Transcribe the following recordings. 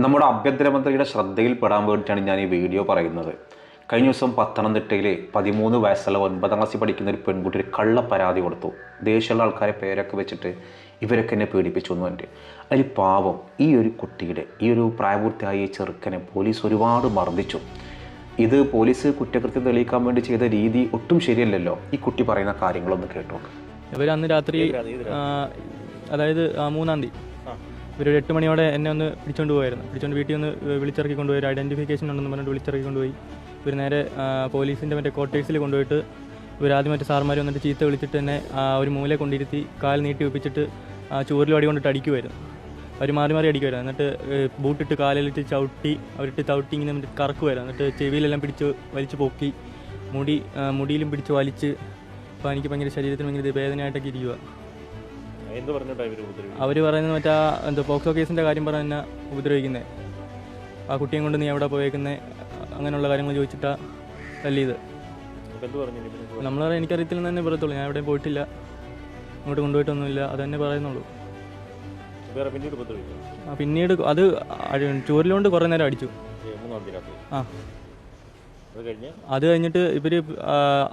നമ്മുടെ ആഭ്യന്തരമന്ത്രിയുടെ ശ്രദ്ധയിൽപ്പെടാൻ വേണ്ടിയിട്ടാണ് ഞാൻ ഈ വീഡിയോ പറയുന്നത്. കഴിഞ്ഞ ദിവസം പത്തനംതിട്ടയിൽ 13 വയസ്സുള്ള 9ാം ക്ലാസ്സിൽ പഠിക്കുന്ന ഒരു പെൺകുട്ടി ഒരു കള്ള പരാതി കൊടുത്തു. ദേശീയമുള്ള ആൾക്കാരെ പേരൊക്കെ വെച്ചിട്ട് ഇവരൊക്കെ എന്നെ പീഡിപ്പിച്ചു എന്ന് പറഞ്ഞിട്ട്. അതിൽ പാവം ഈ ഒരു കുട്ടിയുടെ ഈ ഒരു പ്രായപൂർത്തിയായ ഈ ചെറുക്കനെ പോലീസ് ഒരുപാട് മർദ്ദിച്ചു. ഇത് പോലീസ് കുറ്റകൃത്യം തെളിയിക്കാൻ വേണ്ടി ചെയ്ത രീതി ഒട്ടും ശരിയല്ലല്ലോ. ഈ കുട്ടി പറയുന്ന കാര്യങ്ങളൊന്ന് കേട്ടോ. ഇവർ അന്ന് രാത്രി അതായത് 3-ാം തീയതി ഒരു 8 മണിയോടെ എന്നെ ഒന്ന് പിടിച്ചുകൊണ്ട് വീട്ടിൽ ഒന്ന് വിളിച്ചിറക്കി കൊണ്ടുപോയി. ഒരു ഐഡൻറ്റിഫിക്കേഷൻ ഉണ്ടെന്ന് പറഞ്ഞിട്ട് വിളിച്ചിറക്കി കൊണ്ടുപോയി. ഇവർ നേരെ പോലീസിൻ്റെ മറ്റേ ക്വാർട്ടേഴ്സിൽ കൊണ്ടുപോയിട്ട് ഇവരാദ്യം മറ്റേ സാർമാർ വന്നിട്ട് ചീത്ത വിളിച്ചിട്ട് തന്നെ ഒരു മൂലയെ കൊണ്ടിരുത്തി കാൽ നീട്ടി ഒപ്പിച്ചിട്ട് ചൂരിൽ വടി കൊണ്ടിട്ട് അടിക്കുമായിരുന്നു. അവർ മാറി മാറി അടിക്കുമായിരുന്നു. എന്നിട്ട് ബൂട്ടിട്ട് കാലിലിട്ട് ചവിട്ടി ഇങ്ങനെ എന്നിട്ട് കറക്കുമായിരുന്നു. എന്നിട്ട് ചെവിയിലെല്ലാം പിടിച്ച് വലിച്ച് പൊക്കി മുടിയിലും പിടിച്ച് വലിച്ച്. അപ്പോൾ എനിക്ക് ഭയങ്കര ശരീരത്തിന് ഭയങ്കര വേദനയായിട്ടൊക്കെ ഇരിക്കുക. അവർ പറയുന്നത് മറ്റേ എന്തോ പോക്സോ കേസിൻ്റെ കാര്യം പറഞ്ഞ് തന്നെ ഉപദ്രവിക്കുന്നത്. ആ കുട്ടിയും കൊണ്ട് നീ എവിടെ പോയേക്കുന്നത് അങ്ങനെയുള്ള കാര്യങ്ങൾ ചോദിച്ചിട്ടാണ് തല്ലിയത്. നമ്മൾ പറയാം എനിക്കറിയത്തില്ലെന്ന് തന്നെ പറയത്തുള്ളൂ. ഞാൻ എവിടെയും പോയിട്ടില്ല, അങ്ങോട്ട് കൊണ്ടുപോയിട്ടൊന്നുമില്ല, അത് തന്നെ പറയുന്നുള്ളൂ. പിന്നീട് അത് ചൂരിലുകൊണ്ട് കുറേ നേരം അടിച്ചു. അത് കഴിഞ്ഞിട്ട് ഇവർ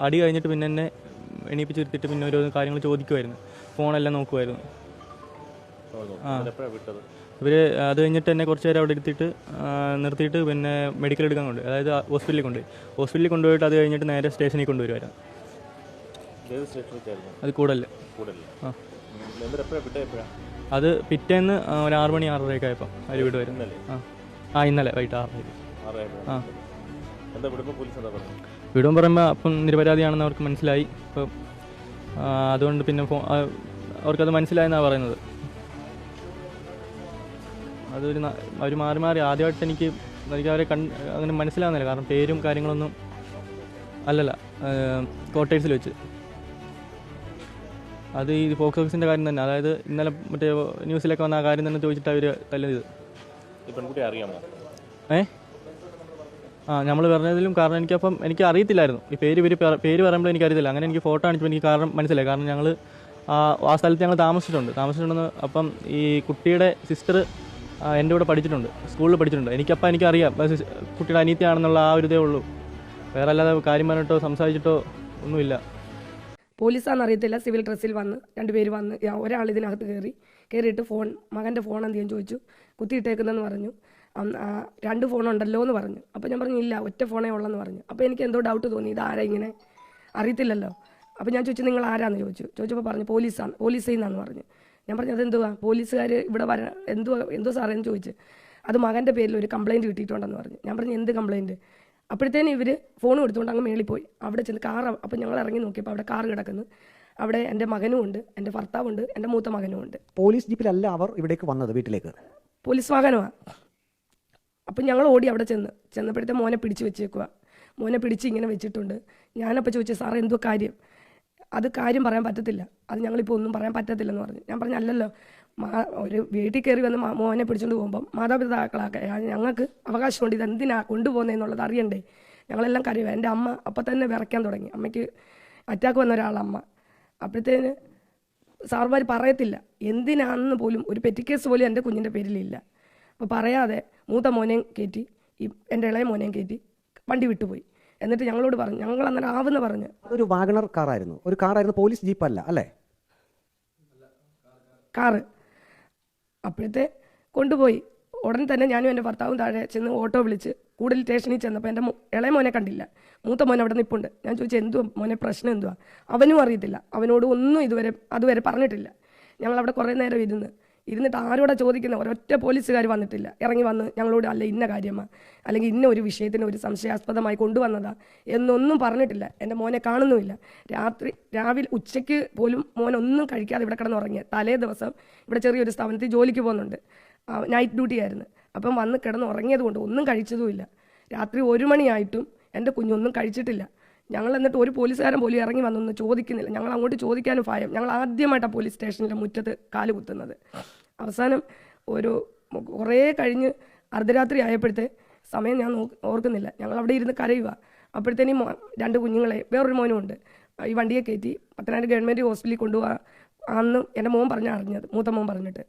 അടി കഴിഞ്ഞിട്ട് പിന്നെ എന്നെ എണീപ്പിച്ചിരുത്തിട്ട് പിന്നെ ഓരോ കാര്യങ്ങൾ ചോദിക്കുമായിരുന്നു. ഫോണെല്ലാം നോക്കുമായിരുന്നു. ഇവർ അത് കഴിഞ്ഞിട്ട് എന്നെ കുറച്ച് നേരം അവിടെ നിർത്തിയിട്ട് പിന്നെ മെഡിക്കൽ എടുക്കാൻ കൊണ്ടുപോയി. അതായത് ഹോസ്പിറ്റലിൽ കൊണ്ടുപോയിട്ട് അത് കഴിഞ്ഞിട്ട് നേരെ സ്റ്റേഷനിൽ കൊണ്ടുവരുമായിരുന്നു. അത് കൂടല്ലേ. അത് പിറ്റേന്ന് ഒരു 6 മണി 6:30 ആയപ്പോൾ അവർ വീട് വരും. ഇന്നലെ വൈകിട്ട് 6:00. വീടും പറയുമ്പോൾ അപ്പം നിരപരാധിയാണെന്ന് അവർക്ക് മനസ്സിലായി. ഇപ്പം അതുകൊണ്ട് പിന്നെ അവർക്കത് മനസ്സിലായെന്നാണ് പറയുന്നത്. അവർ മാറി ആദ്യമായിട്ട് എനിക്ക് അവരെ അങ്ങനെ മനസ്സിലാകുന്നില്ല. കാരണം പേരും കാര്യങ്ങളൊന്നും അല്ലല്ല, ക്വാർട്ടേഴ്സിൽ വെച്ച്. അത് ഈ പോക്സോ കേസിൻ്റെ കാര്യം തന്നെ. അതായത് ഇന്നലെ മറ്റേ ന്യൂസിലൊക്കെ വന്ന ആ കാര്യം തന്നെ ചോദിച്ചിട്ട് അവർ തല്ലിയത്. നമ്മൾ പറഞ്ഞതിലും കാരണം എനിക്ക് അറിയത്തില്ലായിരുന്നു ഈ പേര് പറയുമ്പോൾ എനിക്കറിയത്തില്ല. അങ്ങനെ എനിക്ക് ഫോട്ടോ കാണിച്ചപ്പോൾ എനിക്ക് കാരണം മനസ്സിലായി. കാരണം ഞങ്ങൾ ആ സ്ഥലത്ത് ഞങ്ങൾ താമസിച്ചിട്ടുണ്ടെന്ന്. അപ്പം ഈ കുട്ടിയുടെ സിസ്റ്റർ എൻ്റെ കൂടെ പഠിച്ചിട്ടുണ്ട്, സ്കൂളിൽ പഠിച്ചിട്ടുണ്ട്. എനിക്കറിയാം കുട്ടിയുടെ അനിയത്തിയാണെന്നുള്ള ആ ഒരു ഇതേ ഉള്ളൂ. വേറെ അല്ലാതെ കാര്യം പറഞ്ഞിട്ടോ സംസാരിച്ചിട്ടോ ഒന്നുമില്ല. പോലീസാണെന്ന് അറിയത്തില്ല. സിവിൽ ഡ്രസ്സിൽ വന്ന് 2 പേര് വന്ന് ഒരാൾ ഇതിനകത്ത് കയറിയിട്ട് മകൻ്റെ ഫോൺ എന്തെങ്കിലും ചോദിച്ചു. കുത്തിയിട്ടേക്കുന്നതെന്ന് പറഞ്ഞു. 2 ഫോണുണ്ടല്ലോ എന്ന് പറഞ്ഞു. അപ്പോൾ ഞാൻ പറഞ്ഞു ഇല്ല, ഒറ്റ ഫോണേ ഉള്ളെന്ന് പറഞ്ഞു. അപ്പോൾ എനിക്ക് എന്തോ ഡൗട്ട് തോന്നി, ഇതാരാ ഇങ്ങനെ അറിയത്തില്ലല്ലോ. അപ്പോൾ ഞാൻ ചോദിച്ചു നിങ്ങൾ ആരാന്ന് ചോദിച്ചപ്പോൾ പറഞ്ഞു പോലീസിൽ നിന്നാന്ന് പറഞ്ഞു. ഞാൻ പറഞ്ഞു അതെന്തുവാ പോലീസുകാർ ഇവിടെ എന്തോ സാറേന്ന് ചോദിച്ചു. അത് മകൻ്റെ പേരിൽ ഒരു കംപ്ലയിൻറ്റ് കിട്ടിയിട്ടുണ്ടെന്ന് പറഞ്ഞു. ഞാൻ പറഞ്ഞു എന്ത് കംപ്ലയിൻറ്റ്? അപ്പോഴത്തേനും ഇവർ ഫോൺ എടുത്തുകൊണ്ട് അങ്ങ് മേളിൽ പോയി. അവിടെ ചെന്ന് അപ്പോൾ ഞങ്ങൾ ഇറങ്ങി നോക്കിയപ്പോൾ അവിടെ കാർ കിടക്കുന്നു. അവിടെ എൻ്റെ മകനും ഉണ്ട്, എൻ്റെ ഭർത്താവുണ്ട്, എൻ്റെ മൂത്ത മകനും ഉണ്ട്. പോലീസ് ജീപ്പിലല്ല അവർ ഇവിടേക്ക് വന്നത്, വീട്ടിലേക്ക് പോലീസ് വാഹനമാണ്. അപ്പം ഞങ്ങൾ ഓടി അവിടെ ചെന്നപ്പോഴത്തെ മോനെ പിടിച്ച് വെച്ചേക്കുക. മോനെ പിടിച്ച് ഇങ്ങനെ വെച്ചിട്ടുണ്ട്. ഞാനപ്പോൾ ചോദിച്ചു സാറേ എന്തോ കാര്യം? അത് കാര്യം പറയാൻ പറ്റത്തില്ല, അത് ഞങ്ങളിപ്പോൾ ഒന്നും പറയാൻ പറ്റത്തില്ലെന്ന് പറഞ്ഞു. ഞാൻ പറഞ്ഞു അല്ലല്ലോ, ഒരു വീട്ടിൽ കയറി വന്ന് മോനെ പിടിച്ചുകൊണ്ട് പോകുമ്പം മാതാപിതാക്കളാക്കെ ഞങ്ങൾക്ക് അവകാശമുണ്ട്, ഇതെന്തിനാ കൊണ്ടുപോകുന്നതെന്നുള്ളത് അറിയണ്ടേ. ഞങ്ങളെല്ലാം കരയുക. എൻ്റെ അമ്മ അപ്പം തന്നെ വിറയ്ക്കാൻ തുടങ്ങി. അമ്മയ്ക്ക് അറ്റാക്ക് വന്ന ഒരാളമ്മ. അപ്പോഴത്തേന് സാർമാർ പറയത്തില്ല എന്തിനാണെന്ന് പോലും. ഒരു പെറ്റി കേസ് പോലും എൻ്റെ കുഞ്ഞിൻ്റെ പേരിലില്ല. അപ്പോൾ പറയാതെ മൂത്ത മോനെയും കയറ്റി എൻ്റെ ഇളയ മോനെയും കയറ്റി വണ്ടി വിട്ടുപോയി. എന്നിട്ട് ഞങ്ങളോട് പറഞ്ഞു, ഞങ്ങൾ അന്നേരം ആവെന്ന് പറഞ്ഞു. ഒരു വാഗണർ കാറായിരുന്നു, പോലീസ് ജീപ്പല്ല അല്ലേ? കാറ്. അപ്പോഴത്തെ കൊണ്ടുപോയി. ഉടൻ തന്നെ ഞാനും എൻ്റെ ഭർത്താവും താഴെ ചെന്ന് ഓട്ടോ വിളിച്ച് കൂടുതൽ സ്റ്റേഷനിൽ ചെന്നപ്പോൾ എൻ്റെ ഇളയ മോനെ കണ്ടില്ല. മൂത്ത മോനെ അവിടെ നിൽപ്പുണ്ട്. ഞാൻ ചോദിച്ചു എന്തുവാ മോനെ പ്രശ്നം എന്തുവാ? അവനും അറിയത്തില്ല. അവനോട് ഒന്നും അതുവരെ പറഞ്ഞിട്ടില്ല. ഞങ്ങളവിടെ കുറേ നേരം ഇരുന്നിട്ട് ആരോടെ ചോദിക്കുന്ന ഒരൊറ്റ പോലീസുകാർ വന്നിട്ടില്ല. ഇറങ്ങി വന്ന് ഞങ്ങളോട് അല്ല ഇന്ന കാര്യമാണ് അല്ലെങ്കിൽ ഇന്ന ഒരു വിഷയത്തിന് ഒരു സംശയാസ്പദമായി കൊണ്ടുവന്നതാ എന്നൊന്നും പറഞ്ഞിട്ടില്ല. എൻ്റെ മോനെ കാണുന്നുമില്ല. രാവിലെ ഉച്ചയ്ക്ക് പോലും മോനൊന്നും കഴിക്കാതെ ഇവിടെ കിടന്നുറങ്ങിയ. തലേ ദിവസം ഇവിടെ ചെറിയൊരു സ്ഥാപനത്തിൽ ജോലിക്ക് പോകുന്നുണ്ട്, നൈറ്റ് ഡ്യൂട്ടി ആയിരുന്നു. അപ്പം വന്ന് കിടന്നുറങ്ങിയത് കൊണ്ട് ഒന്നും കഴിച്ചതുമില്ല. രാത്രി 1 മണിയായിട്ടും എൻ്റെ കുഞ്ഞൊന്നും കഴിച്ചിട്ടില്ല. ഞങ്ങൾ എന്നിട്ട് ഒരു പോലീസുകാരൻ പോലും ഇറങ്ങി വന്നൊന്നും ചോദിക്കുന്നില്ല. ഞങ്ങൾ അങ്ങോട്ട് ചോദിക്കാനും ഭയം. ഞങ്ങൾ ആദ്യമായിട്ടാണ് പോലീസ് സ്റ്റേഷനിലെ മുറ്റത്ത് കാല് കുത്തുന്നത്. അവസാനം കുറേ കഴിഞ്ഞ് അർദ്ധരാത്രി ആയപ്പോഴത്തെ സമയം ഞാൻ ഓർക്കുന്നില്ല. ഞങ്ങൾ അവിടെ ഇരുന്ന് കരയുക. അപ്പോഴത്തേനും 2 കുഞ്ഞുങ്ങളെ വേറൊരു മോനും ഉണ്ട് ഈ വണ്ടിയെ കയറ്റി പത്തനാപുരം ഗവൺമെൻറ് ഹോസ്പിറ്റലിൽ കൊണ്ടുപോകാൻ അന്ന് എൻ്റെ മോൻ അറിഞ്ഞത്, മൂത്ത മോൻ പറഞ്ഞിട്ട്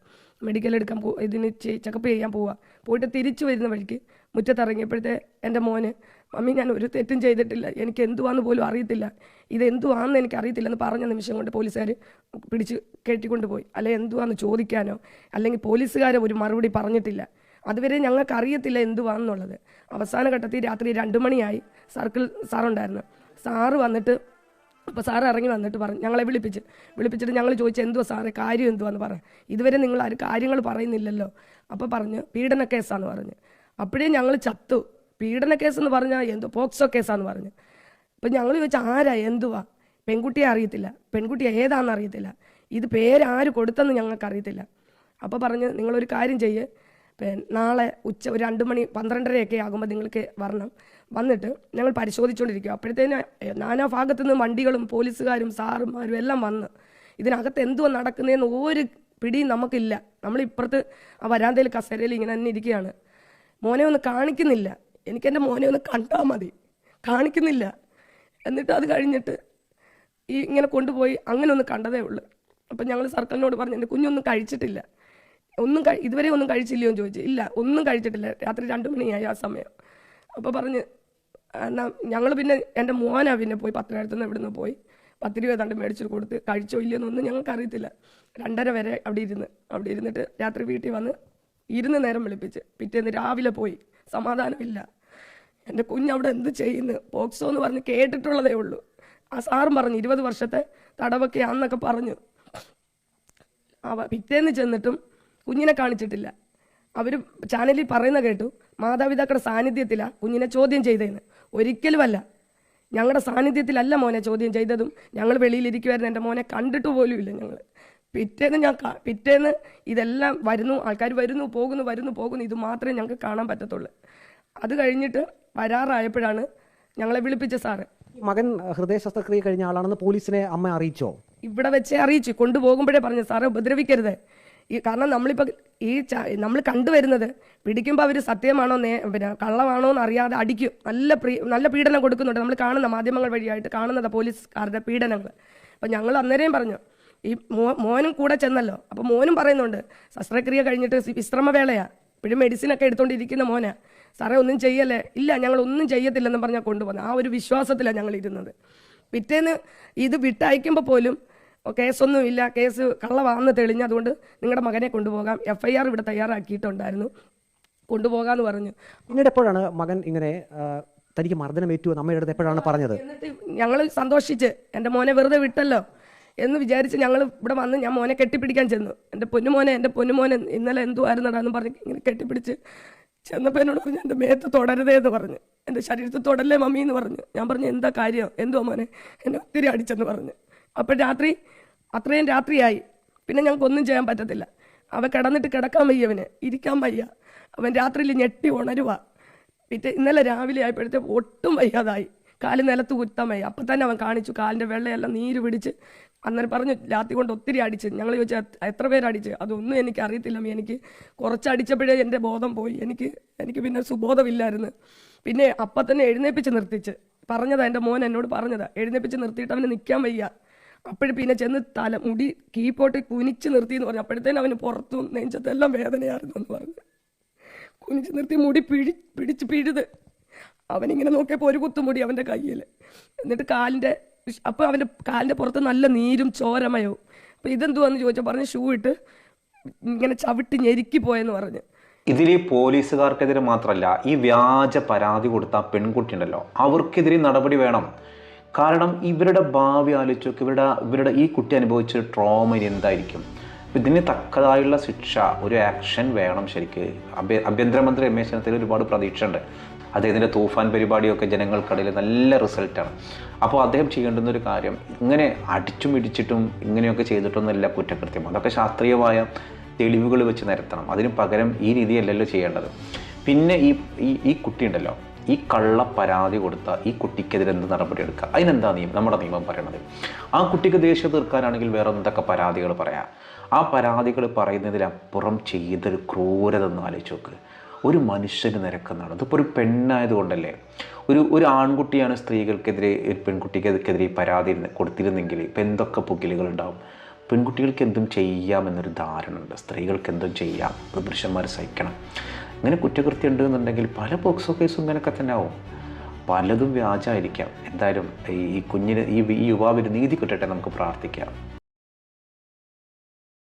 മെഡിക്കൽ എടുക്കാൻ ഇതിന് ചെക്കപ്പ് ചെയ്യാൻ പോവുക. പോയിട്ട് തിരിച്ചു വരുന്ന വഴിക്ക് മുറ്റത്തിറങ്ങിയപ്പോഴത്തെ എൻ്റെ മോന്, മമ്മി ഞാൻ ഒരു തെറ്റും ചെയ്തിട്ടില്ല, എനിക്ക് എന്തുവാന്ന് പോലും അറിയത്തില്ല, ഇത് എന്തുവാന്ന് എനിക്ക് അറിയത്തില്ലെന്ന് പറഞ്ഞ നിമിഷം കൊണ്ട് പോലീസുകാർ പിടിച്ച് കയറ്റിക്കൊണ്ടുപോയി. അല്ലെങ്കിൽ എന്തുവാന്ന് ചോദിക്കാനോ അല്ലെങ്കിൽ പോലീസുകാരെ ഒരു മറുപടി പറഞ്ഞിട്ടില്ല. അതുവരെ ഞങ്ങൾക്ക് അറിയത്തില്ല എന്തുവാണെന്നുള്ളത്. അവസാന ഘട്ടത്തിൽ രാത്രി 2 മണിയായി. സർക്കിൾ സാറുണ്ടായിരുന്നു. സാറ് വന്നിട്ട്, അപ്പോൾ സാറ് ഇറങ്ങി വന്നിട്ട് പറഞ്ഞു, ഞങ്ങളെ വിളിപ്പിച്ചിട്ട് ഞങ്ങൾ ചോദിച്ചു എന്തുവാ സാറേ കാര്യം എന്തുവാന്ന് പറ, ഇതുവരെ നിങ്ങൾ ആരും കാര്യങ്ങൾ പറയുന്നില്ലല്ലോ. അപ്പോൾ പറഞ്ഞ് പീഡന കേസാന്ന് പറഞ്ഞു. അപ്പോഴേ ഞങ്ങൾ ചത്തു. പീഡന കേസെന്ന് പറഞ്ഞാൽ എന്തോ പോക്സോ കേസാന്ന് പറഞ്ഞു. അപ്പം ഞങ്ങൾ ചോദിച്ചാൽ ആരാ എന്തുവാ, പെൺകുട്ടിയെ അറിയത്തില്ല, പെൺകുട്ടി ഏതാണെന്ന് അറിയത്തില്ല, ഇത് പേരാര് കൊടുത്തെന്ന് ഞങ്ങൾക്ക് അറിയത്തില്ല. അപ്പോൾ പറഞ്ഞ് നിങ്ങളൊരു കാര്യം ചെയ്യ്, നാളെ ഉച്ച ഒരു 2 മണി 12:30 ആകുമ്പോൾ നിങ്ങൾക്ക് വരണം, വന്നിട്ട് ഞങ്ങൾ പരിശോധിച്ചുകൊണ്ടിരിക്കുക. അപ്പോഴത്തേന് നാനാ ഭാഗത്തു നിന്നും വണ്ടികളും പോലീസുകാരും സാറുമാരും എല്ലാം വന്ന് ഇതിനകത്ത് എന്തുവാ നടക്കുന്നതെന്ന് ഒരു പിടിയും നമുക്കില്ല. നമ്മളിപ്പുറത്ത് ആ വരാന്തയിൽ കസേരയിൽ ഇങ്ങനെ തന്നെ ഇരിക്കുകയാണ്. മോനെ ഒന്ന് കാണിക്കുന്നില്ല, എനിക്കെൻ്റെ മോനെ ഒന്ന് കണ്ടാൽ മതി, കാണിക്കുന്നില്ല. എന്നിട്ട് അത് കഴിഞ്ഞിട്ട് ഇങ്ങനെ കൊണ്ടുപോയി അങ്ങനെ ഒന്ന് കണ്ടതേ ഉള്ളൂ. അപ്പം ഞങ്ങൾ സർക്കിളിനോട് പറഞ്ഞു, എൻ്റെ കുഞ്ഞൊന്നും കഴിച്ചിട്ടില്ല, ഇതുവരെ ഒന്നും കഴിച്ചില്ലയോ എന്ന് ചോദിച്ചു. ഇല്ല, ഒന്നും കഴിച്ചിട്ടില്ല, രാത്രി 2 മണിയായി ആ സമയം. അപ്പോൾ പറഞ്ഞ് എന്നാൽ ഞങ്ങൾ പിന്നെ എൻ്റെ മോനാ പിന്നെ പോയി 10,000 നിന്ന് ഇവിടുന്ന് പോയി 10 രൂപ തണ്ട് മേടിച്ചു കൊടുത്ത്, കഴിച്ചോ ഇല്ലയെന്നൊന്നും ഞങ്ങൾക്ക് അറിയത്തില്ല. 2:30 വരെ അവിടെ ഇരുന്നിട്ട് രാത്രി വീട്ടിൽ വന്ന് നേരം വിളിപ്പിച്ച് പിറ്റേന്ന് രാവിലെ പോയി. സമാധാനമില്ല. എൻ്റെ കുഞ്ഞവിടെ എന്ത് ചെയ്യുന്നു, പോക്സോ എന്ന് പറഞ്ഞ് കേട്ടിട്ടുള്ളതേ ഉള്ളൂ. ആ സാറും പറഞ്ഞു 20 വർഷത്തെ തടവൊക്കെ ആന്നൊക്കെ പറഞ്ഞു. പിറ്റേന്ന് ചെന്നിട്ടും കുഞ്ഞിനെ കാണിച്ചിട്ടില്ല. അവർ ചാനലിൽ പറയുന്ന കേട്ടു, മാതാപിതാക്കളുടെ സാന്നിധ്യത്തിലാണ് കുഞ്ഞിനെ ചോദ്യം ചെയ്തതെന്ന്. ഒരിക്കലുമല്ല, ഞങ്ങളുടെ സാന്നിധ്യത്തിലല്ല മോനെ ചോദ്യം ചെയ്തതും. ഞങ്ങൾ വെളിയിലിരിക്കുമായിരുന്നു, എൻ്റെ മോനെ കണ്ടിട്ട് പോലും ഇല്ല ഞങ്ങൾ. പിറ്റേന്ന് ഇതെല്ലാം വരുന്നു, ആൾക്കാർ വരുന്നു പോകുന്നു, ഇത് മാത്രമേ ഞങ്ങൾക്ക് കാണാൻ പറ്റത്തുള്ളൂ. അത് കഴിഞ്ഞിട്ട് വരാറായപ്പോഴാണ് ഞങ്ങളെ വിളിപ്പിച്ച സാറ്. മകൻ ഹൃദയ ശസ്ത്രക്രിയ കഴിഞ്ഞ ആളാണെന്ന് പോലീസിനെ അമ്മ അറിയിച്ചോ? ഇവിടെ വെച്ചേ അറിയിച്ചു. കൊണ്ടുപോകുമ്പോഴേ പറഞ്ഞു, സാറേ ഉപദ്രവിക്കരുത്. കാരണം നമ്മളിപ്പോൾ നമ്മൾ കണ്ടുവരുന്നത് പിടിക്കുമ്പോൾ അവർ സത്യമാണോ പിന്നെ കള്ളമാണോ എന്ന് അറിയാതെ അടിക്കും. നല്ല പീഡനം കൊടുക്കുന്നുണ്ട്. നമ്മൾ കാണുന്ന മാധ്യമങ്ങൾ വഴിയായിട്ട് കാണുന്നത് പോലീസുകാരുടെ പീഡനങ്ങൾ. അപ്പം ഞങ്ങൾ അന്നേരം പറഞ്ഞു, ഈ മോനും കൂടെ ചെന്നല്ലോ, അപ്പോൾ മോനും പറയുന്നുണ്ട് ശസ്ത്രക്രിയ കഴിഞ്ഞിട്ട് വിശ്രമവേളയാണ്, ഇപ്പോഴും മെഡിസിനൊക്കെ എടുത്തുകൊണ്ടിരിക്കുന്ന മോനാ, സാറേ ഒന്നും ചെയ്യല്ലേ. ഇല്ല, ഞങ്ങൾ ഒന്നും ചെയ്യത്തില്ലെന്ന് പറഞ്ഞാൽ കൊണ്ടുപോകുന്നത്. ആ ഒരു വിശ്വാസത്തിലാണ് ഞങ്ങൾ ഇരുന്നത്. പിറ്റേന്ന് ഇത് വിട്ടയക്കുമ്പോൾ പോലും കേസൊന്നുമില്ല, കേസ് കള്ളവാണെന്ന് തെളിഞ്ഞ്, അതുകൊണ്ട് നിങ്ങളുടെ മകനെ കൊണ്ടുപോകാം, FIR ഇവിടെ തയ്യാറാക്കിയിട്ടുണ്ടായിരുന്നു, കൊണ്ടുപോകാമെന്ന് പറഞ്ഞു. പിന്നീട് എപ്പോഴാണ് മകൻ ഇങ്ങനെ തനിക്ക് മർദ്ദനമേറ്റു എന്ന് അമ്മയുടെ അടുത്ത് എപ്പോഴാണ് പറഞ്ഞത്? എന്നിട്ട് ഞങ്ങൾ സന്തോഷിച്ച് എൻ്റെ മോനെ വെറുതെ വിട്ടല്ലോ എന്ന് വിചാരിച്ച് ഞങ്ങൾ ഇവിടെ വന്ന് ഞാൻ മോനെ കെട്ടിപ്പിടിക്കാൻ ചെന്നു. എൻ്റെ പൊന്നുമോനെ ഇന്നലെ എന്തുവായിരുന്നടാന്ന് പറഞ്ഞ് ഇങ്ങനെ കെട്ടിപ്പിടിച്ച് ചെന്നപ്പോൾ എന്നോട് പറഞ്ഞു, എൻ്റെ മേത്ത് തൊടരുതേ എന്ന് പറഞ്ഞു, എൻ്റെ ശരീരത്തിൽ തൊടല്ലേ മമ്മി എന്ന് പറഞ്ഞു. ഞാൻ പറഞ്ഞു, എന്താ കാര്യം, എന്തുവാ മോനെ, എന്നെ ഒത്തിരി അടിച്ചെന്ന് പറഞ്ഞു. അപ്പോൾ അത്രയും രാത്രിയായി. പിന്നെ ഞങ്ങൾക്കൊന്നും ചെയ്യാൻ പറ്റത്തില്ല. അവൻ കിടക്കാൻ വയ്യ, അവന് ഇരിക്കാൻ വയ്യ, അവൻ രാത്രിയിൽ ഞെട്ടി ഉണരുക. ഇന്നലെ രാവിലെ ആയപ്പോഴത്തേക്ക് ഒട്ടും വയ്യാതായി, കാല് നിലത്ത് കുത്താൻ വയ്യ. അപ്പം തന്നെ അവൻ കാണിച്ചു, കാലിൻ്റെ വെള്ളയെല്ലാം നീര് പിടിച്ച്. അന്നേരം പറഞ്ഞു, ലാത്തി കൊണ്ട് ഒത്തിരി അടിച്ച്. ഞങ്ങൾ ചോദിച്ചാൽ എത്ര പേരടിച്ച്, അതൊന്നും എനിക്ക് അറിയത്തില്ല, എനിക്ക് കുറച്ചടിച്ചപ്പോഴേ എൻ്റെ ബോധം പോയി, എനിക്ക് പിന്നെ സുബോധമില്ലായിരുന്നു. പിന്നെ അപ്പം തന്നെ എഴുന്നേപ്പിച്ച് നിർത്തിച്ച് പറഞ്ഞതാ, എൻ്റെ മോൻ എന്നോട് പറഞ്ഞതാ, എഴുന്നേപ്പിച്ച് നിർത്തിയിട്ട് അവന് നിൽക്കാൻ വയ്യ. അപ്പോഴും പിന്നെ ചെന്ന് മുടി കീപ്പോട്ട് കുനിച്ച് നിർത്തി എന്ന് പറഞ്ഞു. അപ്പോഴത്തേനും അവന് പുറത്തും നെഞ്ചത്തെല്ലാം വേദനയായിരുന്നു എന്ന് പറഞ്ഞു. കുനിച്ച് നിർത്തി മുടി പിടിച്ച് പിഴുത് അവനിങ്ങനെ നോക്കിയപ്പോൾ ഒരു കുത്തുമുടി അവൻ്റെ കയ്യിൽ. എന്നിട്ട് അപ്പോൾ അവൻ്റെ കാലിൻ്റെ പുറത്ത് നല്ല നീരും ചോരമയവും. അപ്പോൾ ഇതെന്തുവാന്ന് ചോദിച്ചാൽ പറഞ്ഞ് ഷൂ ഇട്ട് ഇങ്ങനെ ചവിട്ടി ഞെരുക്കി പോയെന്ന് പറഞ്ഞ്. ഇതിൽ പോലീസുകാർക്കെതിരെ മാത്രമല്ല, ഈ വ്യാജ പരാതി കൊടുത്ത പെൺകുട്ടി ഉണ്ടല്ലോ, അവർക്കെതിരെ നടപടി വേണം. കാരണം ഇവരുടെ ഭാവി ആലോചിച്ചൊക്കെ ഇവരുടെ ഈ കുട്ടി അനുഭവിച്ച ട്രോമ ഇനി എന്തായിരിക്കും. ഇതിന് തക്കതായുള്ള ശിക്ഷ, ഒരു ആക്ഷൻ വേണം. ശരിക്ക് ആഭ്യന്തരമന്ത്രി രമേശ് ചെന്നിത്തല ഒരുപാട് പ്രതീക്ഷ ഉണ്ട്. അദ്ദേഹത്തിൻ്റെ തൂഫാൻ പരിപാടിയൊക്കെ ജനങ്ങൾക്കിടയിൽ നല്ല റിസൾട്ടാണ്. അപ്പോൾ അദ്ദേഹം ചെയ്യേണ്ടുന്ന ഒരു കാര്യം, ഇങ്ങനെ അടിച്ചും ഇടിച്ചിട്ടും ഇങ്ങനെയൊക്കെ ചെയ്തിട്ടൊന്നുമല്ല കുറ്റകൃത്യം, അതൊക്കെ ശാസ്ത്രീയമായ തെളിവുകൾ വെച്ച് നിരത്തണം. അതിന് പകരം ഈ രീതിയല്ലല്ലോ ചെയ്യേണ്ടത്. പിന്നെ ഈ കുട്ടി ഉണ്ടല്ലോ, ഈ കള്ള പരാതി കൊടുത്ത ഈ കുട്ടിക്കെതിരെ എന്ത് നടപടി എടുക്കുക, അതിനെന്താ നമ്മുടെ നിയമം പറയണത്? ആ കുട്ടിക്ക് ദേഷ്യം തീർക്കാനാണെങ്കിൽ വേറെ എന്തൊക്കെ പരാതികൾ പറയാം. ആ പരാതികൾ പറയുന്നതിലപ്പുറം ചെയ്തൊരു ക്രൂരത ഒന്ന് ആലോചിച്ച് നോക്ക്. ഒരു മനുഷ്യന് നിരക്കുന്നതാണ്. ഇതിപ്പോൾ ഒരു പെണ്ണായതുകൊണ്ടല്ലേ. ഒരു ആൺകുട്ടിയാണ് സ്ത്രീകൾക്കെതിരെ, ഒരു പെൺകുട്ടിക്കെതിരെ പരാതി കൊടുത്തിരുന്നെങ്കിൽ ഇപ്പം എന്തൊക്കെ പുകിലുകളുണ്ടാവും. പെൺകുട്ടികൾക്ക് എന്തും ചെയ്യാമെന്നൊരു ധാരണ ഉണ്ട്. സ്ത്രീകൾക്ക് എന്തും ചെയ്യാം, അത് പുരുഷന്മാർ സഹിക്കണം. ഇങ്ങനെ കുറ്റകൃത്യം ഉണ്ട് എന്നുണ്ടെങ്കിൽ പല പോക്സോ കേസും ഇങ്ങനെയൊക്കെ തന്നെ ആവും. പലതും വ്യാജമായിരിക്കാം. എന്തായാലും ഈ കുഞ്ഞിന് ഈ യുവാവിന് നീതി കിട്ടട്ടെ നമുക്ക് പ്രാർത്ഥിക്കാം.